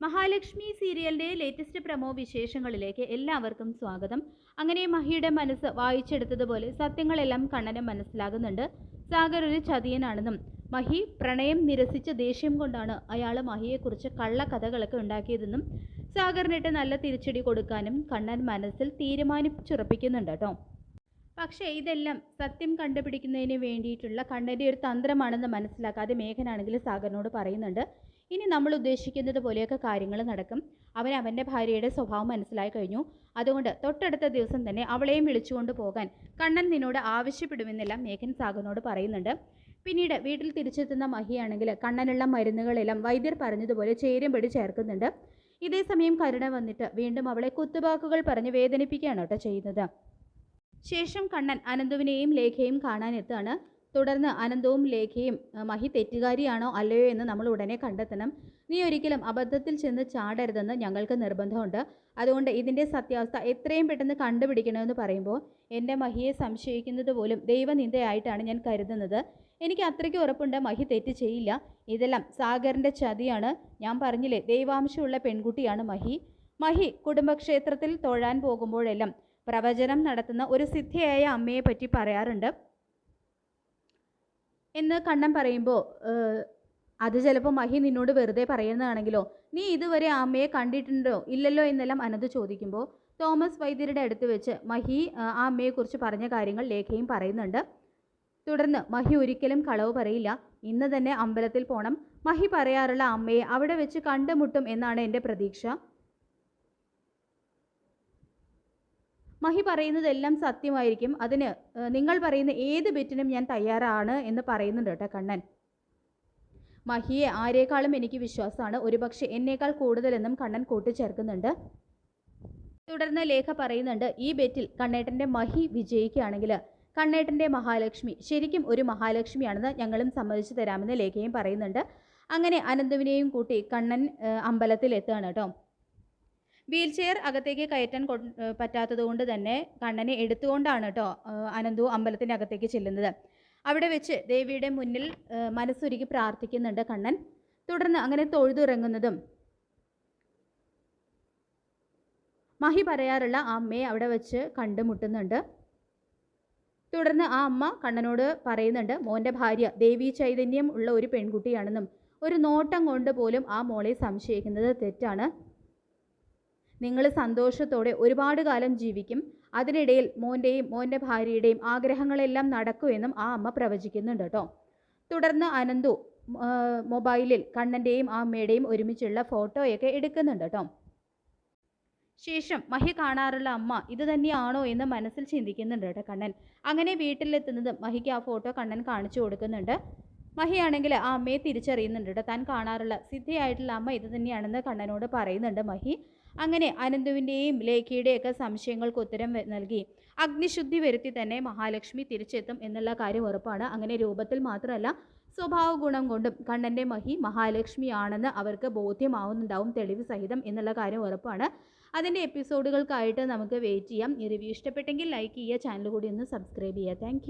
മഹാലക്ഷ്മി സീരിയലിന്റെ latest promo വിശേഷങ്ങളിലേക്ക് എല്ലാവർക്കും സ്വാഗതം. അങ്ങനെ മഹിയുടെ മനസ്സ് വായിച്ചെടുത്തതുപോലെ സത്യങ്ങളെല്ലാം കണ്ണന് മനസ്സിലാകുന്നുണ്ട്. സാഗർ ഒരു ചതിയനാണെന്നും മഹി പ്രണയം നിരസിച്ച ദേഷ്യം കൊണ്ടാണ് അയാൾ മഹിയെക്കുറിച്ച് കള്ളക്കഥകളൊക്കെ ഉണ്ടാക്കിയതെന്നും സാഗറിനിട്ട് നല്ല തിരിച്ചടി കൊടുക്കാനും കണ്ണൻ മനസ്സിൽ തീരുമാനിച്ചുറപ്പിക്കുന്നുണ്ട് കേട്ടോ. പക്ഷേ ഇതെല്ലാം സത്യം കണ്ടുപിടിക്കുന്നതിന് വേണ്ടിയിട്ടുള്ള കണ്ണൻ്റെ ഒരു തന്ത്രമാണെന്ന് മനസ്സിലാക്കാതെ മേഘനാണെങ്കിൽ സാഗറിനോട് പറയുന്നുണ്ട്, ഇനി നമ്മൾ ഉദ്ദേശിക്കുന്നത് പോലെയൊക്കെ കാര്യങ്ങൾ നടക്കും. അവൻ്റെ ഭാര്യയുടെ സ്വഭാവം മനസ്സിലായി കഴിഞ്ഞു. അതുകൊണ്ട് തൊട്ടടുത്ത ദിവസം തന്നെ അവളെയും വിളിച്ചുകൊണ്ട് പോകാൻ കണ്ണൻ നിന്നോട് ആവശ്യപ്പെടുമെന്നെല്ലാം മേഘൻ സാഗറിനോട് പറയുന്നുണ്ട്. പിന്നീട് വീട്ടിൽ തിരിച്ചെത്തുന്ന മഹിയാണെങ്കിൽ കണ്ണനുള്ള മരുന്നുകളെല്ലാം വൈദ്യർ പറഞ്ഞതുപോലെ ചേരുംപടി ചേർക്കുന്നുണ്ട്. ഇതേസമയം കരുണ വന്നിട്ട് വീണ്ടും അവളെ കുത്തുവാക്കുകൾ പറഞ്ഞ് വേദനിപ്പിക്കുകയാണ് കേട്ടോ ചെയ്യുന്നത്. ശേഷം കണ്ണൻ അനന്തുവിനെയും ലേഖയും കാണാനെത്താണ്. തുടർന്ന് അനന്തവും ലേഖയും മഹി തെറ്റുകാരിയാണോ അല്ലയോ എന്ന് നമ്മൾ ഉടനെ കണ്ടെത്തണം. നീ ഒരിക്കലും അബദ്ധത്തിൽ ചെന്ന് ചാടരുതെന്ന് ഞങ്ങൾക്ക് നിർബന്ധമുണ്ട്. അതുകൊണ്ട് ഇതിൻ്റെ സത്യാവസ്ഥ എത്രയും പെട്ടെന്ന് കണ്ടുപിടിക്കണമെന്ന് പറയുമ്പോൾ എൻ്റെ മഹിയെ സംശയിക്കുന്നത് പോലും ദൈവനിന്ദയായിട്ടാണ് ഞാൻ കരുതുന്നത്. എനിക്ക് അത്രയ്ക്ക് ഉറപ്പുണ്ട് മഹി തെറ്റ് ചെയ്യില്ല. ഇതെല്ലാം സാഗറിൻ്റെ ചതിയാണ്. ഞാൻ പറഞ്ഞില്ലേ, ദൈവാംശമുള്ള പെൺകുട്ടിയാണ് മഹി. മഹി കുടുംബക്ഷേത്രത്തിൽ തൊഴാൻ പോകുമ്പോഴെല്ലാം പ്രവചനം നടത്തുന്ന ഒരു സിദ്ധിയായ അമ്മയെ പറ്റി പറയാറുണ്ട് എന്ന് കണ്ണൻ പറയുമ്പോൾ, അത് ചിലപ്പോൾ മഹി നിന്നോട് വെറുതെ പറയുന്നതാണെങ്കിലോ, നീ ഇതുവരെ ആ അമ്മയെ കണ്ടിട്ടുണ്ടോ ഇല്ലല്ലോ എന്നെല്ലാം അനന്ത് ചോദിക്കുമ്പോൾ തോമസ് വൈദ്യരുടെ അടുത്ത് വെച്ച് മഹി ആ അമ്മയെക്കുറിച്ച് പറഞ്ഞ കാര്യങ്ങൾ ലേഖയും പറയുന്നുണ്ട്. തുടർന്ന് മഹി ഒരിക്കലും കളവ് പറയില്ല. ഇന്ന് തന്നെ അമ്പലത്തിൽ പോകണം. മഹി പറയാറുള്ള അമ്മയെ അവിടെ വെച്ച് കണ്ടുമുട്ടും എന്നാണ് എൻ്റെ പ്രതീക്ഷ. മഹി പറയുന്നതെല്ലാം സത്യമായിരിക്കും. അതിന് നിങ്ങൾ പറയുന്ന ഏത് ബെറ്റിനും ഞാൻ തയ്യാറാണ് എന്ന് പറയുന്നുണ്ട് കേട്ടോ കണ്ണൻ. മഹിയെ ആരേക്കാളും എനിക്ക് വിശ്വാസമാണ്, ഒരുപക്ഷെ എന്നേക്കാൾ കൂടുതലെന്നും കണ്ണൻ കൂട്ടിച്ചേർക്കുന്നുണ്ട്. തുടർന്ന് ലേഖ പറയുന്നുണ്ട്, ഈ ബെറ്റിൽ കണ്ണേട്ടൻ്റെ മഹി വിജയിക്കുകയാണെങ്കിൽ കണ്ണേട്ടൻ്റെ മഹാലക്ഷ്മി ശരിക്കും ഒരു മഹാലക്ഷ്മിയാണെന്ന് ഞങ്ങളും സമ്മതിച്ചു തരാമെന്ന് ലേഖയും പറയുന്നുണ്ട്. അങ്ങനെ അനന്തുവിനെയും കൂട്ടി കണ്ണൻ അമ്പലത്തിൽ എത്തുകയാണ് കേട്ടോ. വീൽ ചെയർ അകത്തേക്ക് കയറ്റാൻ പറ്റാത്തത് കൊണ്ട് തന്നെ കണ്ണനെ എടുത്തുകൊണ്ടാണ് കേട്ടോ അനന്തു അമ്പലത്തിൻ്റെ അകത്തേക്ക് ചെല്ലുന്നത്. അവിടെ വെച്ച് ദേവിയുടെ മുന്നിൽ മനസ്സൊരുക്കി പ്രാർത്ഥിക്കുന്നുണ്ട് കണ്ണൻ. തുടർന്ന് അങ്ങനെ തൊഴുതിറങ്ങുന്നതും മഹി പറയാറുള്ള ആ അമ്മയെ അവിടെ വെച്ച് കണ്ടുമുട്ടുന്നുണ്ട്. തുടർന്ന് ആ അമ്മ കണ്ണനോട് പറയുന്നുണ്ട്, മോൻ്റെ ഭാര്യ ദേവി ചൈതന്യം ഉള്ള ഒരു പെൺകുട്ടിയാണെന്നും ഒരു നോട്ടം കൊണ്ട് പോലും ആ മോളെ സംശയിക്കുന്നത് തെറ്റാണ്. നിങ്ങൾ സന്തോഷത്തോടെ ഒരുപാട് കാലം ജീവിക്കും. അതിനിടയിൽ മോൻ്റെയും മോൻ്റെ ഭാര്യയുടെയും ആഗ്രഹങ്ങളെല്ലാം നടക്കുമെന്നും ആ അമ്മ പ്രവചിക്കുന്നുണ്ട് കേട്ടോ. തുടർന്ന് അനന്തു മൊബൈലിൽ കണ്ണൻ്റെയും ആ അമ്മയുടെയും ഒരുമിച്ചുള്ള ഫോട്ടോയൊക്കെ എടുക്കുന്നുണ്ട് കേട്ടോ. ശേഷം മഹി കാണാറുള്ള അമ്മ ഇത് തന്നെയാണോ എന്ന് മനസ്സിൽ ചിന്തിക്കുന്നുണ്ട് കേട്ടോ കണ്ണൻ. അങ്ങനെ വീട്ടിലെത്തുന്നത് മഹിക്ക് ആ ഫോട്ടോ കണ്ണൻ കാണിച്ചു കൊടുക്കുന്നുണ്ട്. മഹിയാണെങ്കിൽ ആ അമ്മയെ തിരിച്ചറിയുന്നുണ്ട് കേട്ടോ. താൻ കാണാറുള്ള സിദ്ധിയായിട്ടുള്ള അമ്മ ഇത് തന്നെയാണെന്ന് കണ്ണനോട് പറയുന്നുണ്ട് മഹി. അങ്ങനെ അനന്തുവിൻ്റെയും ലേഖയുടെയൊക്കെ സംശയങ്ങൾക്ക് ഉത്തരം നൽകി അഗ്നിശുദ്ധി വരുത്തി തന്നെ മഹാലക്ഷ്മി തിരിച്ചെത്തും എന്നുള്ള കാര്യം ഉറപ്പാണ്. അങ്ങനെ രൂപത്തിൽ മാത്രമല്ല സ്വഭാവ ഗുണം കൊണ്ടും കണ്ണൻ്റെ മഹി മഹാലക്ഷ്മി ആണെന്ന് അവർക്ക് ബോധ്യമാവുന്നുണ്ടാവും തെളിവ് സഹിതം എന്നുള്ള കാര്യം ഉറപ്പാണ്. അതിൻ്റെ എപ്പിസോഡുകൾക്കായിട്ട് നമുക്ക് വെയിറ്റ് ചെയ്യാം. ഈ റിവ്യൂ ഇഷ്ടപ്പെട്ടെങ്കിൽ ലൈക്ക് ചെയ്യുക, ചാനൽ കൂടി ഒന്ന് സബ്സ്ക്രൈബ് ചെയ്യുക. താങ്ക്